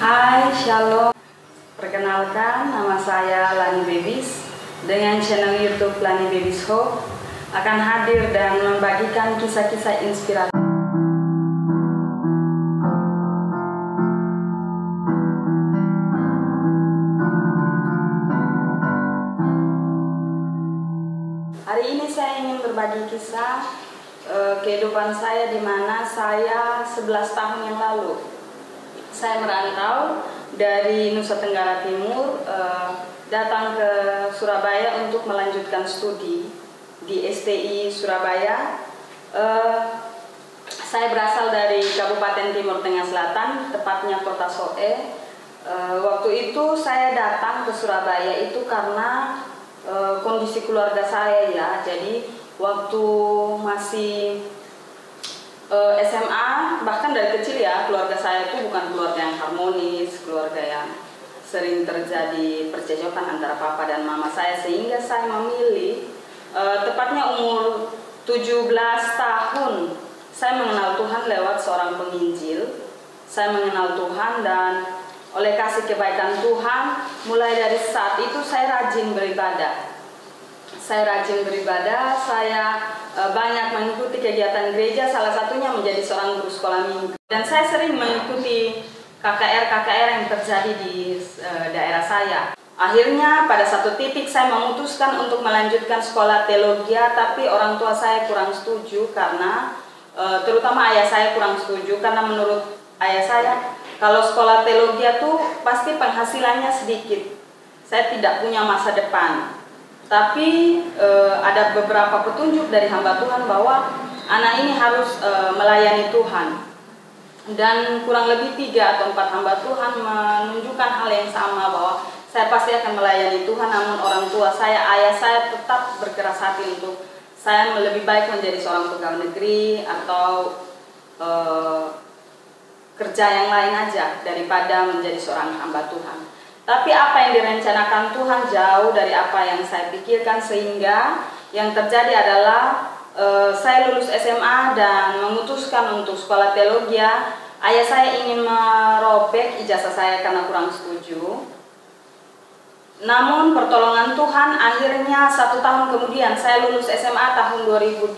Hai, Shalom. Perkenalkan, nama saya Lani Babies. Dengan channel YouTube Lani Babies Hope akan hadir dan membagikan kisah-kisah inspiratif. Hari ini saya ingin berbagi kisah kehidupan saya, di mana saya 11 tahun yang lalu saya merantau dari Nusa Tenggara Timur, datang ke Surabaya untuk melanjutkan studi di STI Surabaya. Saya berasal dari Kabupaten Timur Tengah Selatan, tepatnya Kota Soe. Waktu itu saya datang ke Surabaya itu karena kondisi keluarga saya ya. Jadi waktu masih SMA, bahkan dari kecil ya, keluarga saya itu bukan keluarga yang harmonis, keluarga yang sering terjadi percekcokan antara papa dan mama saya, sehingga saya memilih tepatnya umur 17 tahun saya mengenal Tuhan lewat seorang penginjil. Saya mengenal Tuhan dan oleh kasih kebaikan Tuhan, mulai dari saat itu saya rajin beribadah. Saya banyak mengikuti kegiatan gereja, salah satunya menjadi seorang guru sekolah minggu. Dan saya sering mengikuti KKR yang terjadi di daerah saya. Akhirnya pada satu titik saya memutuskan untuk melanjutkan sekolah teologi, tapi orang tua saya kurang setuju karena terutama ayah saya kurang setuju, karena menurut ayah saya kalau sekolah teologi itu pasti penghasilannya sedikit. Saya tidak punya masa depan. Tapi ada beberapa petunjuk dari hamba Tuhan bahwa anak ini harus melayani Tuhan. Dan kurang lebih 3 atau 4 hamba Tuhan menunjukkan hal yang sama, bahwa saya pasti akan melayani Tuhan. Namun orang tua saya, ayah saya tetap berkeras hati untuk saya lebih baik menjadi seorang pegawai negeri atau kerja yang lain aja daripada menjadi seorang hamba Tuhan. Tapi apa yang direncanakan Tuhan jauh dari apa yang saya pikirkan, sehingga yang terjadi adalah saya lulus SMA dan memutuskan untuk sekolah teologi. Ayah saya ingin merobek ijazah saya karena kurang setuju. Namun pertolongan Tuhan, akhirnya 1 tahun kemudian saya lulus SMA tahun 2008.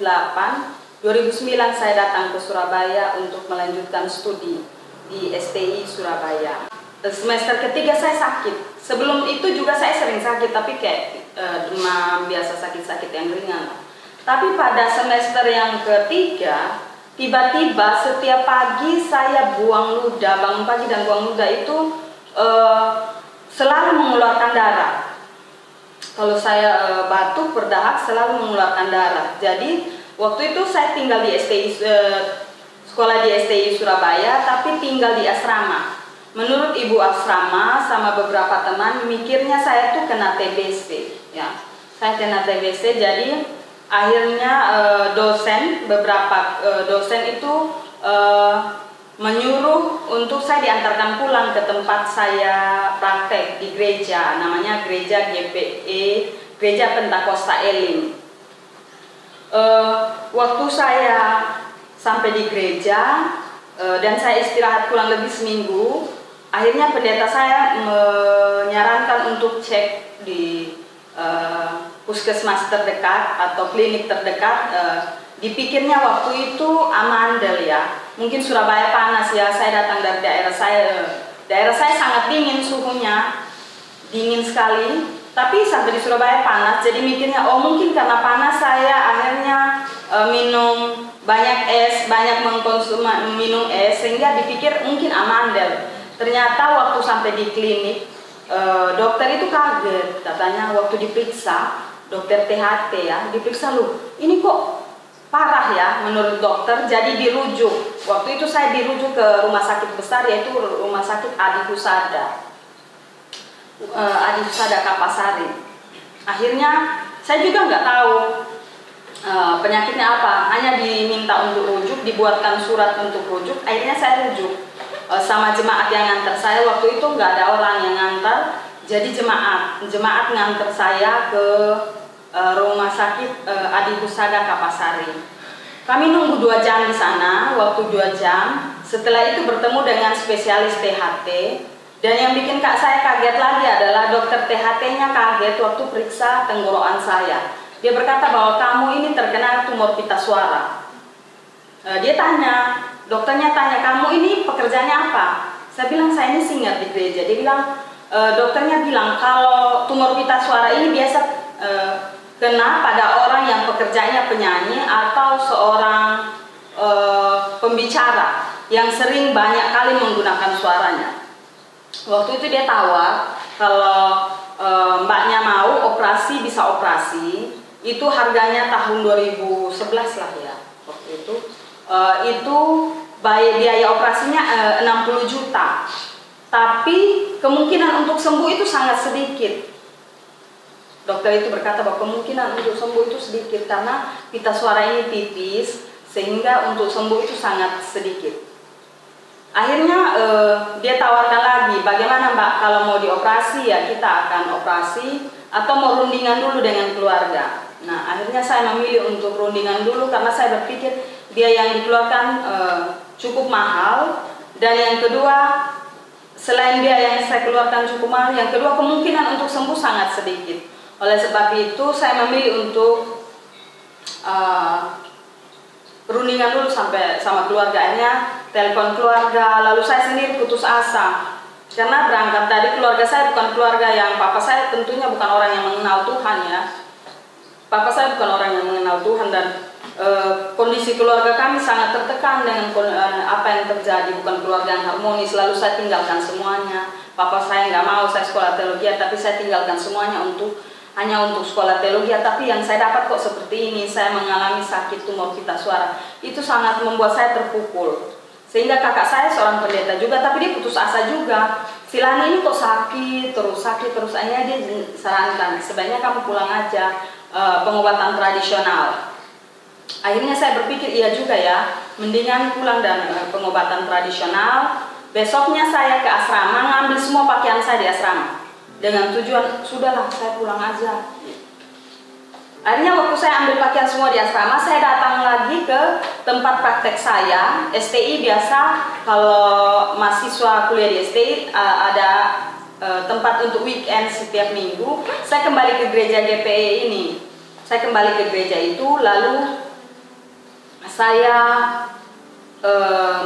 2009 saya datang ke Surabaya untuk melanjutkan studi di STI Surabaya. Semester ketiga saya sakit. Sebelum itu juga saya sering sakit, tapi kayak demam biasa, sakit-sakit yang ringan. Tapi pada semester yang ketiga, tiba-tiba setiap pagi saya buang ludah, bangun pagi dan buang ludah itu selalu mengeluarkan darah. Kalau saya batuk, berdahak, selalu mengeluarkan darah. Jadi waktu itu saya tinggal di sekolah di STI Surabaya, tapi tinggal di asrama. Menurut ibu asrama sama beberapa teman, mikirnya saya tuh kena TBC, ya. Saya kena TBC, jadi akhirnya beberapa dosen itu menyuruh untuk saya diantarkan pulang ke tempat saya praktek di gereja, namanya gereja GPE, Gereja Pentakosta Elim. Waktu saya sampai di gereja dan saya istirahat kurang lebih seminggu, akhirnya pendeta saya menyarankan untuk cek di puskesmas terdekat atau klinik terdekat. Dipikirnya waktu itu amandel ya, mungkin Surabaya panas ya. Saya datang dari daerah saya sangat dingin, suhunya dingin sekali. Tapi sampai di Surabaya panas, jadi mikirnya mungkin karena panas saya akhirnya minum banyak es, banyak minum es, sehingga dipikir mungkin amandel. Ternyata waktu sampai di klinik, dokter itu kaget. Katanya waktu diperiksa, dokter THT ya, diperiksa, loh ini kok parah ya menurut dokter, jadi dirujuk. Waktu itu saya dirujuk ke rumah sakit besar, yaitu Rumah Sakit Adi Husada Kapasari. Akhirnya saya juga nggak tahu penyakitnya apa, hanya diminta untuk rujuk, dibuatkan surat untuk rujuk. Akhirnya saya rujuk sama jemaat yang ngantar saya. Waktu itu nggak ada orang yang ngantar, jadi jemaat ngantar saya ke Rumah Sakit Adi Husada Kapasari. Kami nunggu 2 jam di sana, waktu 2 jam. Setelah itu bertemu dengan spesialis THT. Dan yang bikin kak saya kaget lagi adalah dokter THT-nya kaget waktu periksa tenggorokan saya. Dia berkata bahwa kamu ini terkena tumor pita suara. Dia tanya, dokternya tanya, kamu ini pekerjaannya apa? Saya bilang, saya ini singer di gereja. Dia bilang, dokternya bilang kalau tumor pita suara ini biasa kena pada orang yang pekerjaannya penyanyi atau seorang pembicara yang sering banyak kali menggunakan suaranya. Waktu itu dia tawar kalau mbaknya mau operasi bisa operasi, itu harganya tahun 2011 lah ya waktu itu. Itu biaya operasinya 60 juta, tapi kemungkinan untuk sembuh itu sangat sedikit. Dokter itu berkata bahwa kemungkinan untuk sembuh itu sedikit karena pita suara ini tipis, sehingga untuk sembuh itu sangat sedikit. Akhirnya dia tawarkan lagi, bagaimana mbak kalau mau dioperasi ya kita akan operasi atau mau rundingan dulu dengan keluarga. Nah akhirnya saya memilih untuk rundingan dulu karena saya berpikir biaya yang dikeluarkan cukup mahal, dan yang kedua selain biaya yang saya keluarkan cukup mahal, yang kedua kemungkinan untuk sembuh sangat sedikit. Oleh sebab itu saya memilih untuk rundingan dulu sampai sama keluarganya, telepon keluarga, lalu saya sendiri putus asa. Karena berangkat dari keluarga saya bukan keluarga yang, papa saya tentunya bukan orang yang mengenal Tuhan ya. Papa saya bukan orang yang mengenal Tuhan, dan kondisi keluarga kami sangat tertekan dengan apa yang terjadi, bukan keluarga yang harmonis. Lalu saya tinggalkan semuanya. Papa saya nggak mau saya sekolah teologi, tapi saya tinggalkan semuanya hanya untuk sekolah teologi. Tapi yang saya dapat kok seperti ini, saya mengalami sakit tumor pita suara. Itu sangat membuat saya terpukul. Sehingga kakak saya seorang pendeta juga, tapi dia putus asa juga. Silani ini kok sakit terus. Akhirnya dia sarankan, sebaiknya kamu pulang aja, pengobatan tradisional. Akhirnya saya berpikir iya juga ya, mendingan pulang dan pengobatan tradisional. Besoknya saya ke asrama, ngambil semua pakaian saya di asrama dengan tujuan sudahlah saya pulang aja. Akhirnya waktu saya ambil pakaian semua di asrama, saya datang lagi ke tempat praktek saya. STI biasa kalau mahasiswa kuliah di STI ada tempat untuk weekend setiap minggu. Saya kembali ke gereja GPE ini. Saya kembali ke gereja itu, lalu saya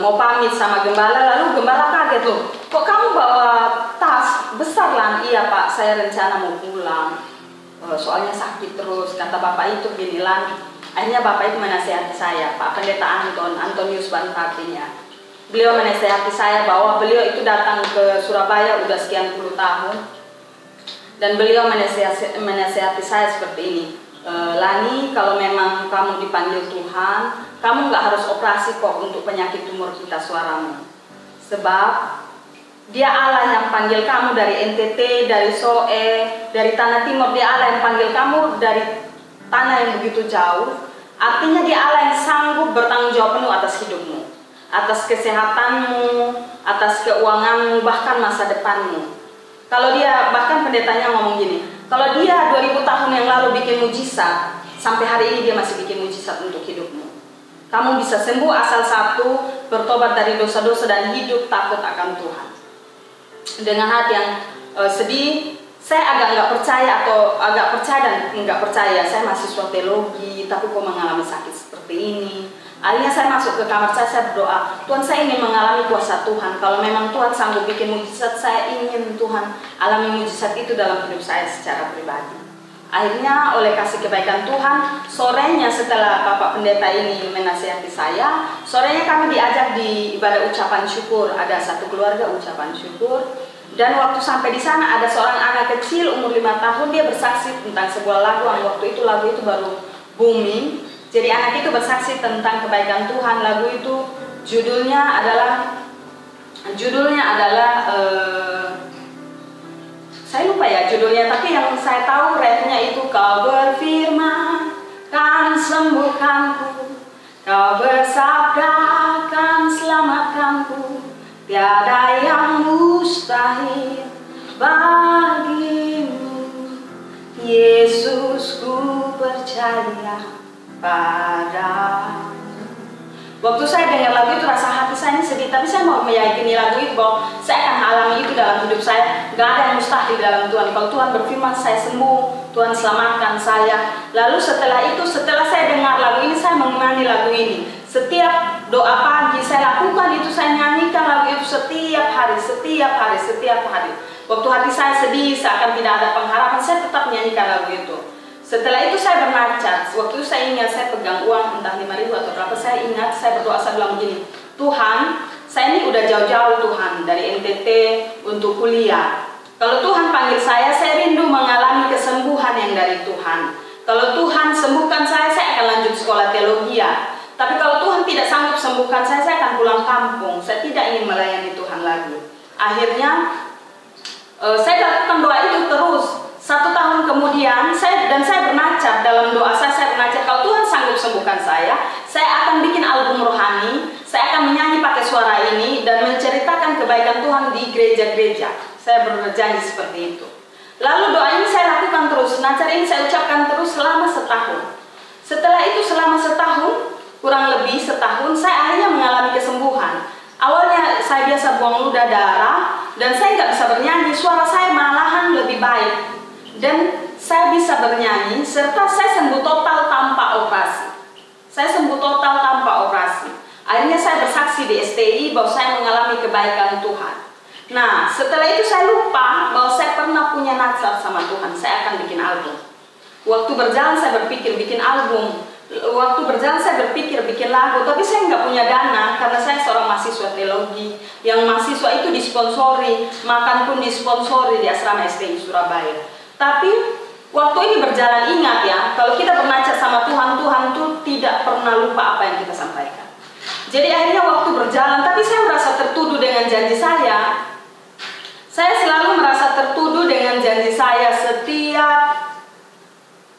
mau pamit sama gembala, lalu gembala kaget, loh kok kamu bawa tas besar lah? Iya pak, saya rencana mau pulang, soalnya sakit terus, kata bapak itu gini lah. Akhirnya bapak itu menasihati saya, Pak Pendeta Antonius Bantartinya. Beliau menasihati saya bahwa beliau itu datang ke Surabaya udah sekian puluh tahun, dan beliau menasihati saya seperti ini, Lani, kalau memang kamu dipanggil Tuhan, kamu nggak harus operasi kok untuk penyakit tumor pita suaramu. Sebab Dia Allah yang panggil kamu dari NTT, dari Soe, dari Tanah Timur. Dia Allah yang panggil kamu dari tanah yang begitu jauh. Artinya Dia Allah yang sanggup bertanggung jawab penuh atas hidupmu, atas kesehatanmu, atas keuanganmu, bahkan masa depanmu. Kalau Dia, bahkan pendetanya ngomong gini, kalau Dia 2000 tahun yang lalu bikin mujizat, sampai hari ini Dia masih bikin mujizat untuk hidupmu. Kamu bisa sembuh asal satu, bertobat dari dosa-dosa dan hidup takut akan Tuhan. Dengan hati yang sedih, saya agak nggak percaya atau agak percaya dan nggak percaya. Saya mahasiswa teologi, tapi kok mengalami sakit seperti ini. Akhirnya saya masuk ke kamar saya berdoa, Tuhan, saya ingin mengalami kuasa Tuhan. Kalau memang Tuhan sanggup bikin mujizat, saya ingin Tuhan alami mujizat itu dalam hidup saya secara pribadi. Akhirnya oleh kasih kebaikan Tuhan, sorenya setelah Bapak Pendeta ini menasihati saya, sorenya kami diajak di ibadah ucapan syukur. Ada satu keluarga ucapan syukur. Dan waktu sampai di sana ada seorang anak kecil umur 5 tahun, dia bersaksi tentang sebuah lagu yang waktu itu lagu itu baru booming. Jadi anak itu bersaksi tentang kebaikan Tuhan. Lagu itu judulnya adalah saya lupa ya judulnya, tapi yang saya tahu refnya itu, Kau berfirman kan sembuhkanku, Kau bersabda kan selamatkanku, tiada yang mustahil bagimu. Yesus, ku percaya padamu. Waktu saya dengar lagu itu rasa hati saya ini sedih, tapi saya mau meyakini lagu itu bahwa saya akan alami itu dalam hidup saya. Gak ada yang mustahil dalam Tuhan. Kalau Tuhan berfirman saya sembuh, Tuhan selamatkan saya. Lalu setelah itu, setelah saya dengar lagu ini, saya mengimani lagu ini. Setiap doa pagi saya lakukan itu, saya nyanyikan lagu itu setiap hari, setiap hari, setiap hari. Waktu hati saya sedih, seakan tidak ada pengharapan, saya tetap menyanyikan lagu itu. Setelah itu saya bernacar. Waktu itu saya ingat saya pegang uang entah 5.000 atau berapa. Saya ingat saya berdoa, saya bilang begini, Tuhan, saya ini udah jauh-jauh Tuhan dari NTT untuk kuliah. Kalau Tuhan panggil saya rindu mengalami kesembuhan yang dari Tuhan. Kalau Tuhan sembuhkan saya akan lanjut sekolah teologi ya. Tapi kalau Tuhan tidak sanggup sembuhkan saya akan pulang kampung. Saya tidak ingin melayani Tuhan lagi. Akhirnya saya lakukan doa itu terus. 1 tahun kemudian saya bernacar dalam doa saya bernacar kalau Tuhan sanggup sembuhkan saya akan bikin album rohani, saya akan menyanyi pakai suara ini dan menceritakan kebaikan Tuhan di gereja-gereja. Saya berjanji seperti itu. Lalu doa ini saya lakukan terus, nacar ini saya ucapkan terus selama setahun. Setelah itu selama setahun, kurang lebih setahun, saya akhirnya mengalami kesembuhan. Awalnya saya biasa buang ludah darah dan saya nggak bisa bernyanyi, suara saya malahan lebih baik. Dan saya bisa bernyanyi serta saya sembuh total tanpa operasi. Saya sembuh total tanpa operasi. Akhirnya saya bersaksi di STI bahwa saya mengalami kebaikan Tuhan. Nah, setelah itu saya lupa bahwa saya pernah punya nazar sama Tuhan. Saya akan bikin album. Waktu berjalan saya berpikir bikin album. Waktu berjalan saya berpikir bikin lagu. Tapi saya nggak punya dana karena saya seorang mahasiswa teologi. Yang mahasiswa itu disponsori, makan pun disponsori di asrama STI Surabaya. Tapi waktu ini berjalan, ingat ya, kalau kita bernacar sama Tuhan, Tuhan tuh tidak pernah lupa apa yang kita sampaikan. Jadi akhirnya waktu berjalan, tapi saya merasa tertuduh dengan janji saya. Saya selalu merasa tertuduh dengan janji saya. Setiap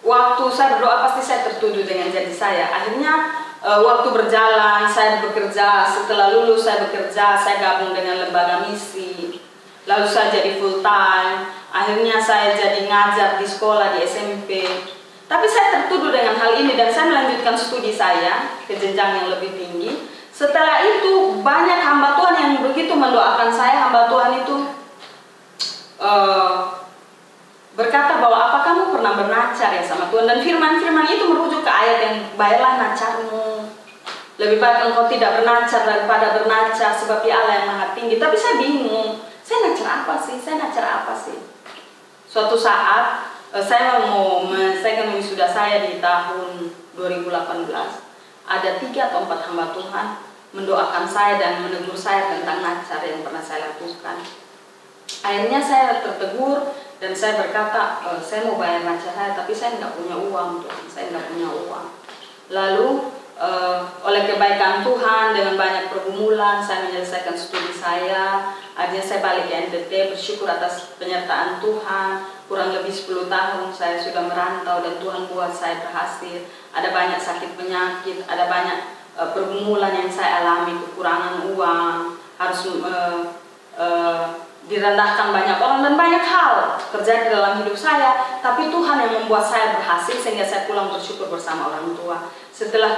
waktu saya berdoa pasti saya tertuduh dengan janji saya. Akhirnya waktu berjalan, saya bekerja. Setelah lulus saya bekerja, saya gabung dengan lembaga misi. Lalu saya jadi full time. Akhirnya saya jadi ngajar di sekolah, di SMP. Tapi saya tertuduh dengan hal ini dan saya melanjutkan studi saya ke jenjang yang lebih tinggi. Setelah itu banyak hamba Tuhan yang begitu mendoakan saya. Hamba Tuhan itu berkata bahwa apa kamu pernah bernacar ya sama Tuhan. Dan firman-firman itu merujuk ke ayat yang bayarlah nacarmu. Lebih baik engkau tidak bernacar daripada bernacar sebab Dia Allah yang maha tinggi. Tapi saya bingung. Saya nacar apa sih? Saya nacar apa sih? Suatu saat saya mau menyelesaikan wisuda saya di tahun 2018. Ada 3 atau 4 hamba Tuhan mendoakan saya dan menegur saya tentang nacar yang pernah saya lakukan. Akhirnya saya tertegur dan saya berkata, saya mau bayar nacar saya, tapi saya nggak punya uang, Tuhan. Saya nggak punya uang. Lalu oleh kebaikan Tuhan dengan banyak pergumulan saya menyelesaikan studi saya. Akhirnya saya balik ke NTT, bersyukur atas penyertaan Tuhan. Kurang lebih 10 tahun saya sudah merantau dan Tuhan buat saya berhasil. Ada banyak sakit penyakit, ada banyak pergumulan yang saya alami, kekurangan uang, harus direndahkan banyak orang dan banyak hal terjadi dalam hidup saya. Tapi Tuhan yang membuat saya berhasil sehingga saya pulang bersyukur bersama orang tua. Setelah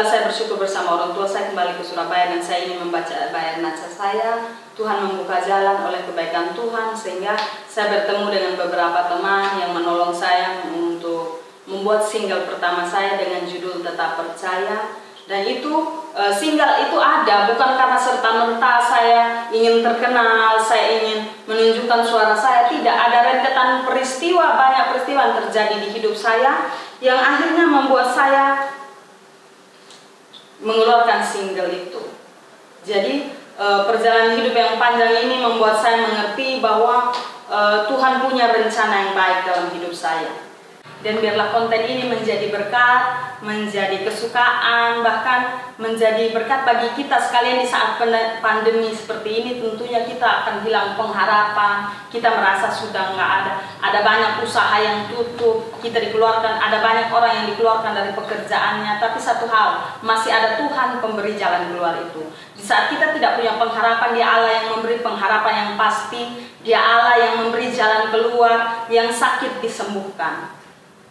saya bersyukur bersama orang tua, saya kembali ke Surabaya dan saya ingin membaca bayar nacar saya. Tuhan membuka jalan oleh kebaikan Tuhan sehingga saya bertemu dengan beberapa teman yang menolong saya untuk membuat single pertama saya dengan judul Tetap Percaya. Dan itu single itu ada bukan karena serta-merta saya ingin terkenal, saya ingin menunjukkan suara saya, tidak. Ada rentetan peristiwa, banyak peristiwa yang terjadi di hidup saya yang akhirnya membuat saya mengeluarkan single itu. Jadi perjalanan hidup yang panjang ini membuat saya mengerti bahwa Tuhan punya rencana yang baik dalam hidup saya. Dan biarlah konten ini menjadi berkat, menjadi kesukaan, bahkan menjadi berkat bagi kita sekalian di saat pandemi seperti ini. Tentunya kita akan hilang pengharapan, kita merasa sudah nggak ada banyak usaha yang tutup, kita dikeluarkan, ada banyak orang yang dikeluarkan dari pekerjaannya. Tapi satu hal, masih ada Tuhan pemberi jalan keluar itu. Di saat kita tidak punya pengharapan, Dia Allah yang memberi pengharapan yang pasti, Dia Allah yang memberi jalan keluar, yang sakit disembuhkan.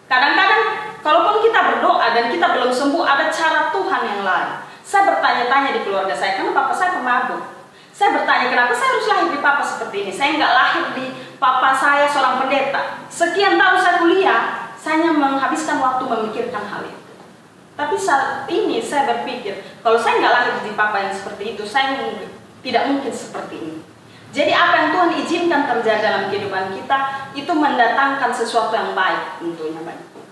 Kadang-kadang kalaupun kita berdoa dan kita belum sembuh, ada cara Tuhan yang lain. Saya bertanya-tanya di keluarga saya, karena papa saya pemabuk. Saya bertanya, kenapa saya harus lahir di papa seperti ini? Saya nggak lahir di papa saya seorang pendeta. Sekian tahun saya kuliah, saya hanya menghabiskan waktu memikirkan hal itu. Tapi saat ini saya berpikir, kalau saya nggak lahir di papa yang seperti itu, saya tidak mungkin seperti ini. Jadi apa yang Tuhan izinkan terjadi dalam kehidupan kita, itu mendatangkan sesuatu yang baik tentunya, Bapak.